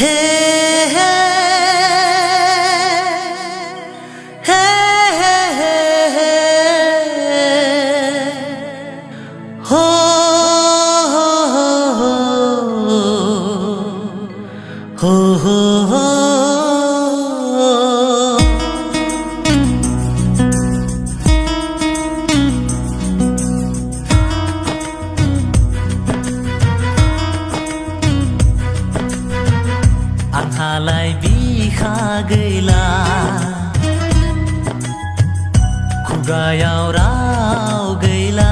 हे हे हे हे हो हो आंहालाय बिखा गैला खुगायाव राव गैला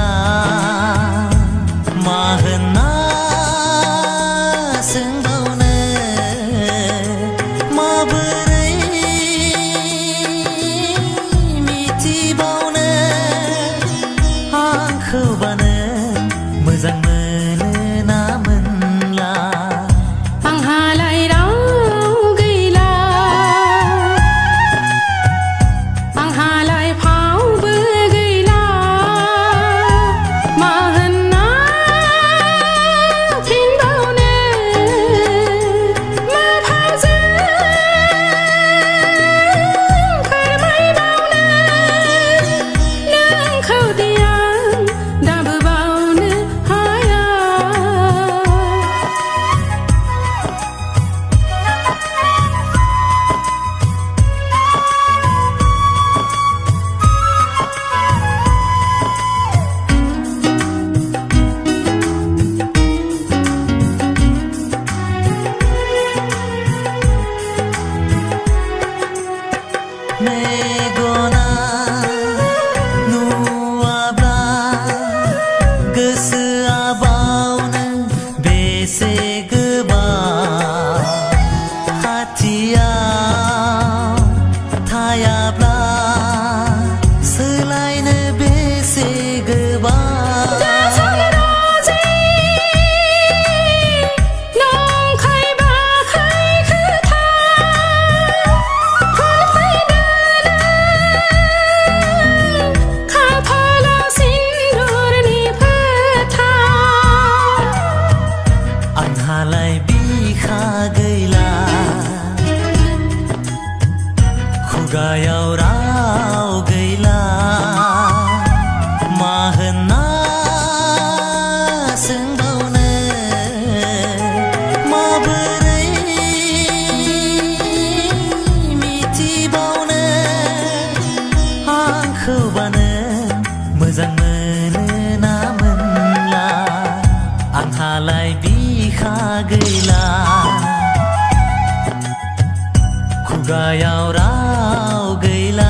मा होनना सोंबावनो माबोरै मिथिबावनो आंखौबानो मोजां मोनो ना मोनला आंहालाय फावबो गैला मा होनना फिनबावनो मा भावजों फोरमायबावनो नोंखौ दि आं दाबो बावनो हाया मेगना नुवाब्ला गोसोआ बावनो बेसे गोबाव खाथियाव थायाब्ला सोलायनो बेसे गोबाव आंहालाय बिखा गैला खुगायाव राव गैला मा होनना सोंबावनो माबोरै मिथिबावनो आंखौबानो मोजां मोनो ना मोनला आंहालाय बिखा गैला खुगायाव राव गैला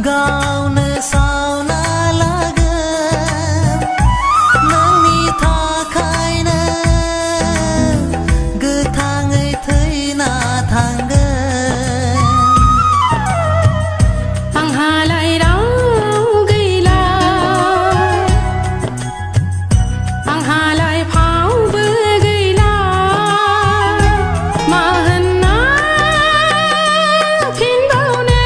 गावनो सावना लागोन नोंनि थाखायनो गोथाङै थैना थांगोन आंहालाय राव गैला आंहालाय फावबो गैला मा होनना फिनबावनो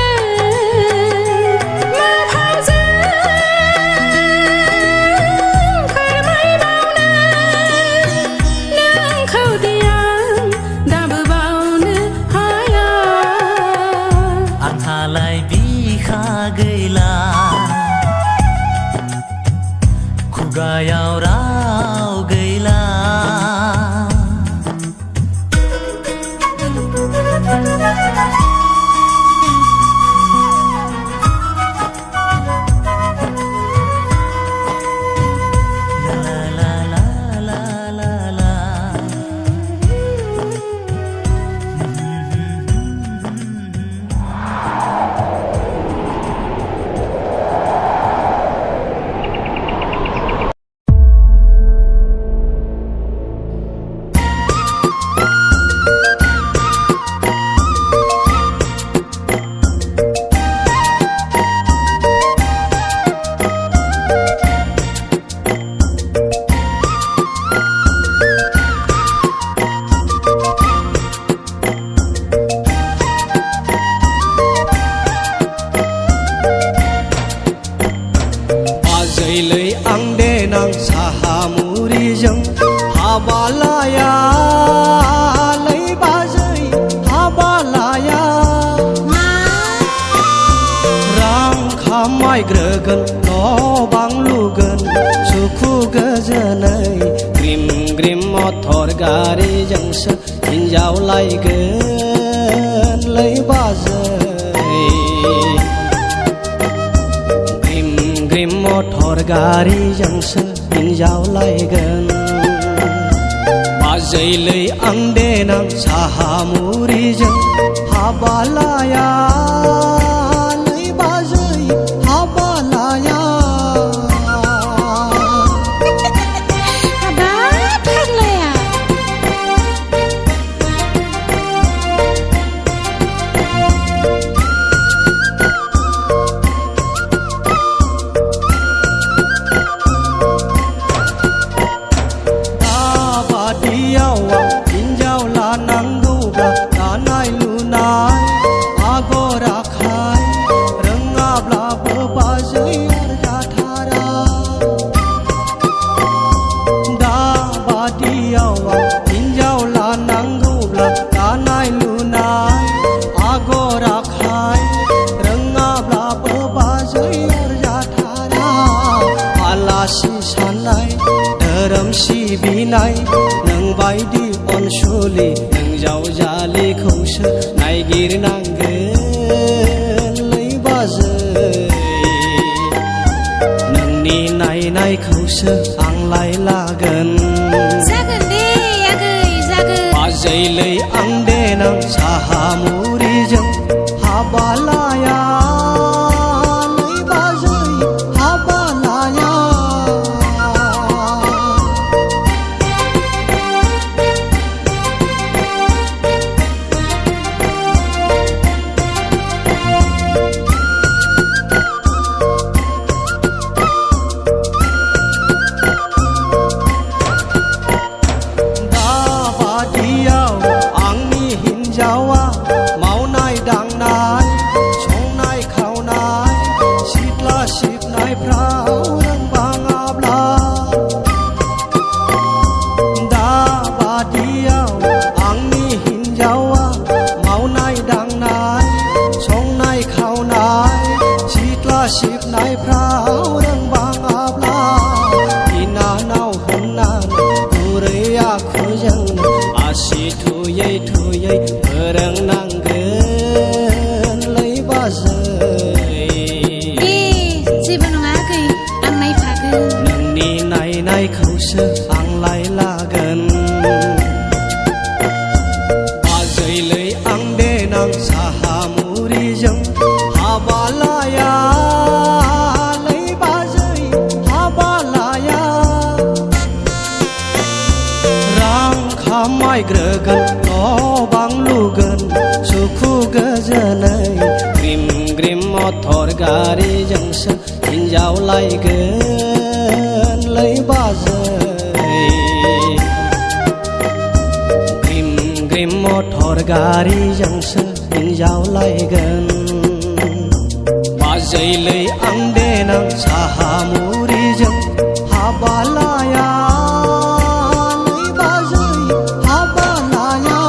आंहालाय बिखा गैला खुगायाव राव गैला आं देनां साहा मुरिजों हाबा लाया लै बाजै हाबा लाया रां खामायग्रोगोन न' बां लुगोन सुखु गोजोनै ग्रिम ग्रिम मटर गारिजोंसो हिन्जाव लायगोन लै बाजै ग्रिम ग्रिम मटर गारिजोंसो हिन्जाव लायगोन बाजै लै आं देनां साहा मुरिजों हाबा लाया लै बाजै हाबा लाया Habat faglaya दाबादियाव आं हिन्जाव लानांगौब्ला दानाय लुनाय आगर आखाय रोङाब्लाबो बाजै अरजाथारा दाबादियाव आं हिन्जाव लानांगौब्ला दानाय लुनाय आगर आखाय रोङाब्लाबो बाजै अरजाथारा आलासि साननाय धोरोम सिबिनाय नोंबायदि अनसुलि हिन्जावजालिखौसो नायगिरनांगोन लै बाजै नोंनि नायनायखौसो आंलाय लागोन Zagan de agै zagan बाजै लै आं देनां साहा मुरिजों हाबा लाया लै बाजै हाबा लाया दाबादियाव आंनि हिन्जावा मावनाय दांनाय संनाय खावनाय सिथ्ला सिबनायफ्राव रोंबाङाब्ला दाबादियाव आंनि हिन्जावा मावनाय दांनाय संनाय खावनाय सिथ्ला सिबनायफ्राव रोंबाङाब्ला बिनानाव होननानै गुरै आखुजोंनो आसि थुयै थुयै फोरोंनांगोन लै बाजै De जेबो नङा agै आं नायफागोन नोंनि नायनायखौसो आंलाय लागोन बाजै लै आं देनां साहा मुरिजों हाबा लाया लै बाजै हाबा लाया रां खामायग्रोगोन न' बां लुगोन सुखु गोजोनै ग्रिम ग्रिम मटर गारिजोंसो हिन्जाव लायगोन लै बाजै ग्रिम ग्रिम मटर गारिजोंसो हिन्जाव लायगोन बाजै लै आं देनां साहा मुरिजों हाबा लाया लै बाजै हाबा लाया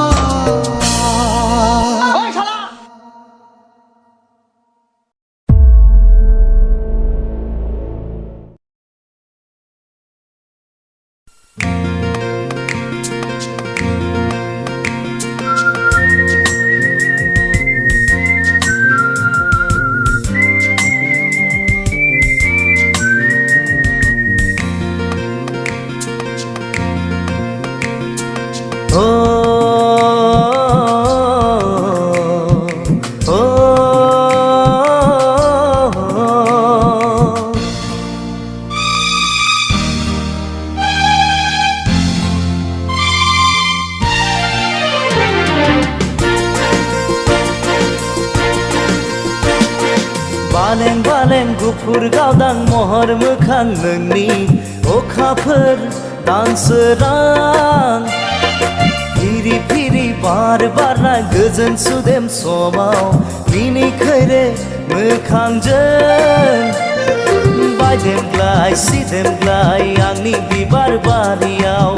बालें बालें गुफुर गावदां महर मोखां नोंनि अखाफोर दानसोरां फिरि फिरि बार बारनाय गोजोन सुदेम समाव मिनिखैरे मोखांजों बायदेमग्लाय सिदेमग्लाय आंनि बिबार बारियाव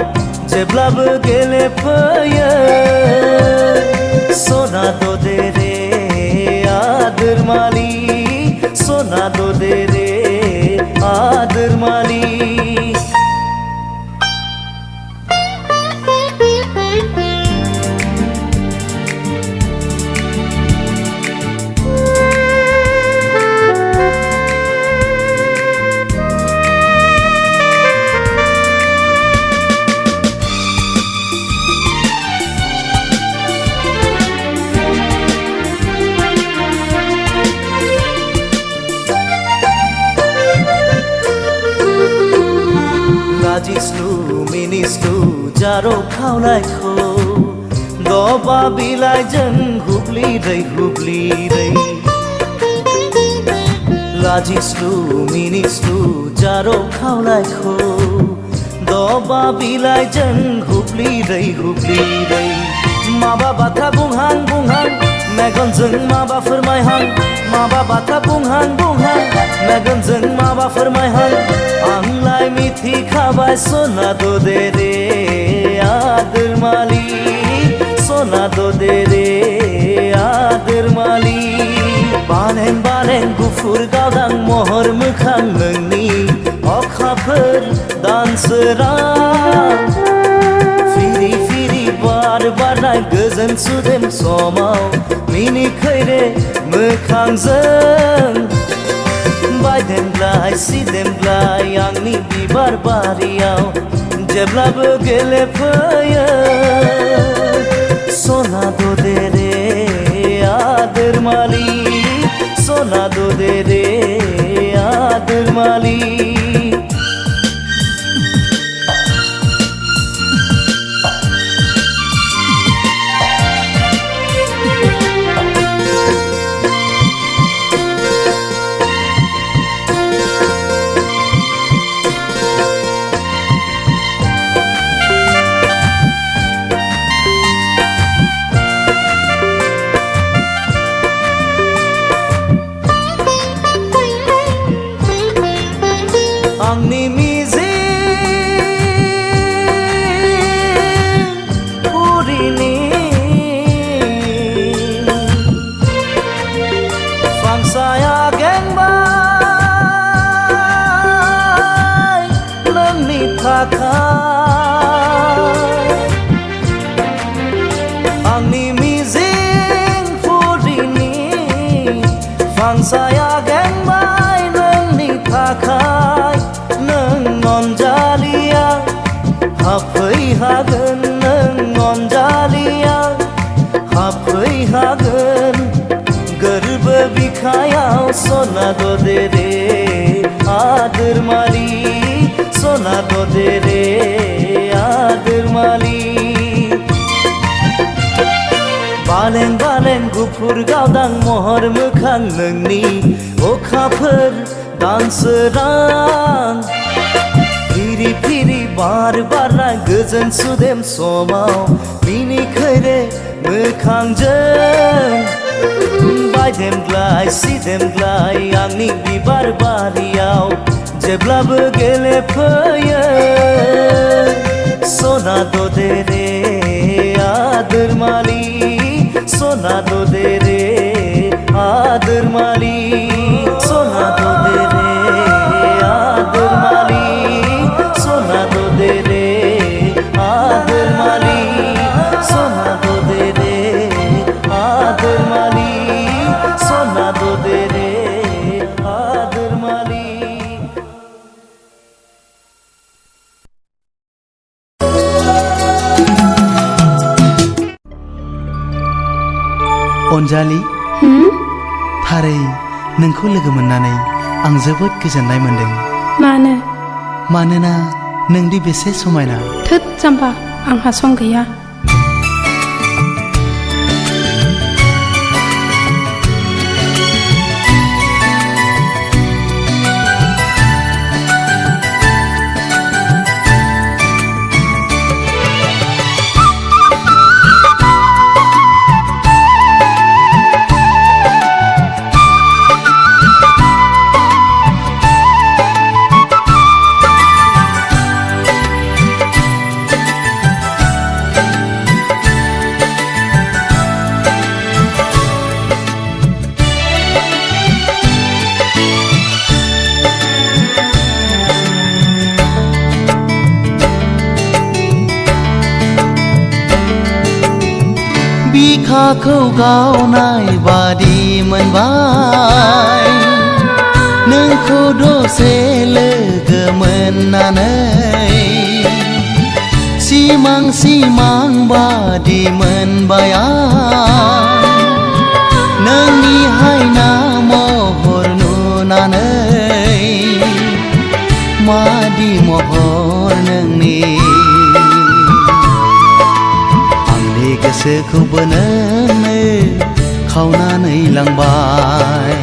जेब्लाबो गेलेफैयो सना ददे रे आदोर मालि सना ददे रे आदोर मालि लाजिस्लु मिनिस्लु जारो खावलायखौ दबा बिलाइजों हुब्लिरै लाजिस्लु मिनिस्लु जारो खावलायखौ दबा बिलाइजों हुब्लिरै माबा बाथ्रा बुंहां मेगनजों माबा फोरमायहां माबा बाथ्रा बुंहां मेगनजों माबा फोरमायहां आंलाय मिथिखाबाय सना ददे रे आदोर मालि सना ददे रे आदोर मालि बारें गुफुर गावदां महर मोखां नोंनि अखाफोर दानसोरां फिरि बार बारनाय गोजोन सुदेम समाव मिनिखैरे मोखांजों बायदेमग्लाय सिदेमग्लाय आंनि बिबार बारियाव जेब्लाबो गेलेफैयो सना ददे रे आदोर मालि सना ददे रे आदोर मालि आंनि मिजिं पुरिनि फांसाया गेंबाय नोंनि थाखाय आंनि मिजिं पुरिनि फांसाया गेंबाय नोंनि थाखाय अनजालिया हाफैहागोन नों अनजालिया हाफैहागोन गोरबो बिखायाव सना ददे रे आदोर मालि सना ददे रे आदोर मालि बालें गुफुर गावदां महर मोखां नोंनि अखाफोर दानसोरां फिरि बार बारनाय गोजोन सुदेम समाव मिनिखैरे मोखांजों बायदेमग्लाय सिदेमग्लाय आंनि बिबार बारियाव जेब्लाबो गेलेफैयो सना ददे रे आदोर मालि सना ददे रे आदोर मालि सना ददे रे आदोर मालि सना ददे रे आदोर मालि सना ददे रे आदोर मालि सना ददे रे आदोर मालि अनजालि थारै नोंखौ लोगो मोननानै आं जोबोद गोजोननाय मोनदों मानोना नोंदि बेसे समायना थोद जाम्बा आंहा सम गैया बिखाखौ गावनाय बादि मोनबाय नोंखौ दसे लोगो मोननानै सिमां सिमां बादि मोनबाय आं नोंनि हायना महर नुनानै मादि महर नोंनि आंनि गोसोखौबो नोंनो खावनानै लांबाय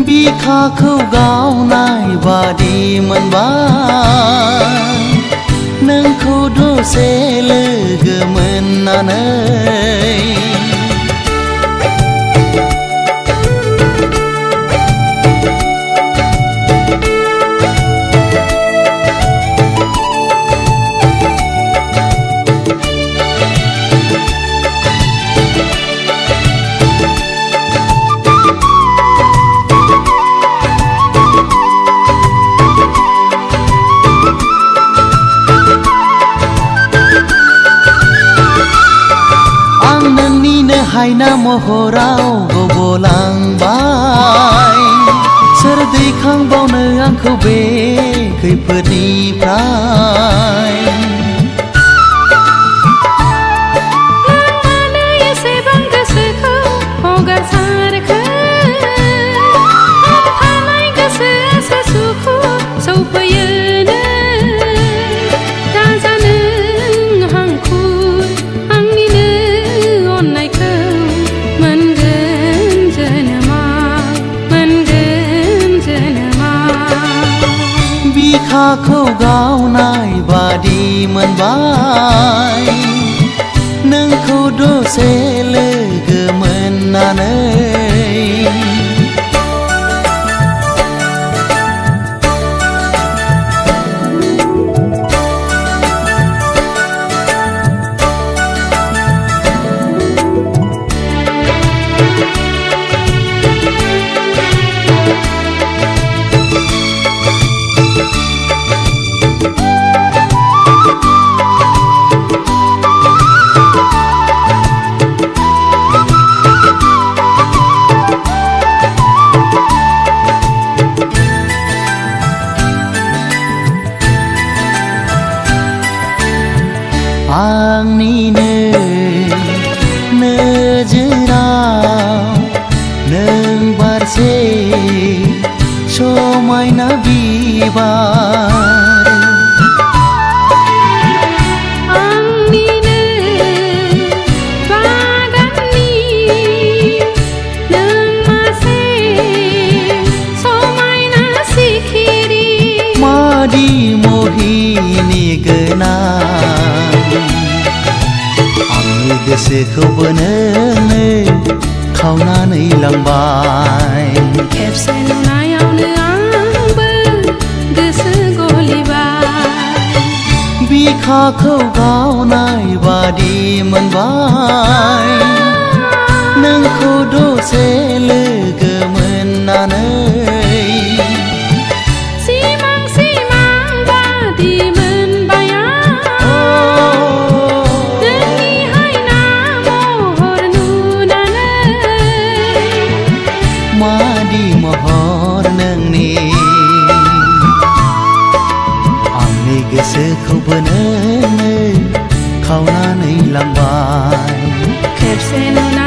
बिखाखौ गावनाय बादि मोनबाय नोंखौ दसे लोगो मोननानै हायना महराव गबलांबाय सोर दैखांबावनो आंखौ बे खैफोदनिफ्राय मानो एसेबां गोसोखौ हगारसारखो थानाय गोसोआसो सुखु सौफैयोनो दाजानो हांखुर आंनिनो अननायखौ बिखाखौ गावनाय बादि मोनबाय नोंखौ दसे लोगो मोननानै आंनिनो नोजोराव नों बारसे समायना बिबार आंनिनो बागाननि नों मासे समायना सिखिरि मादि मोहिनी गोनां आंनि गोसोखौबो नोंनो खावनानै लांबाय खेबसे नुनायावनो आंबो गोसो गलिबाय बिखाखौ गावनाय बादि मोनबाय नोंखौ दसे लोगो मोननानै मादि महर नोंनि आंनि गोसोखौबो नोंनो खावनानै लांबाय खेबसे नुना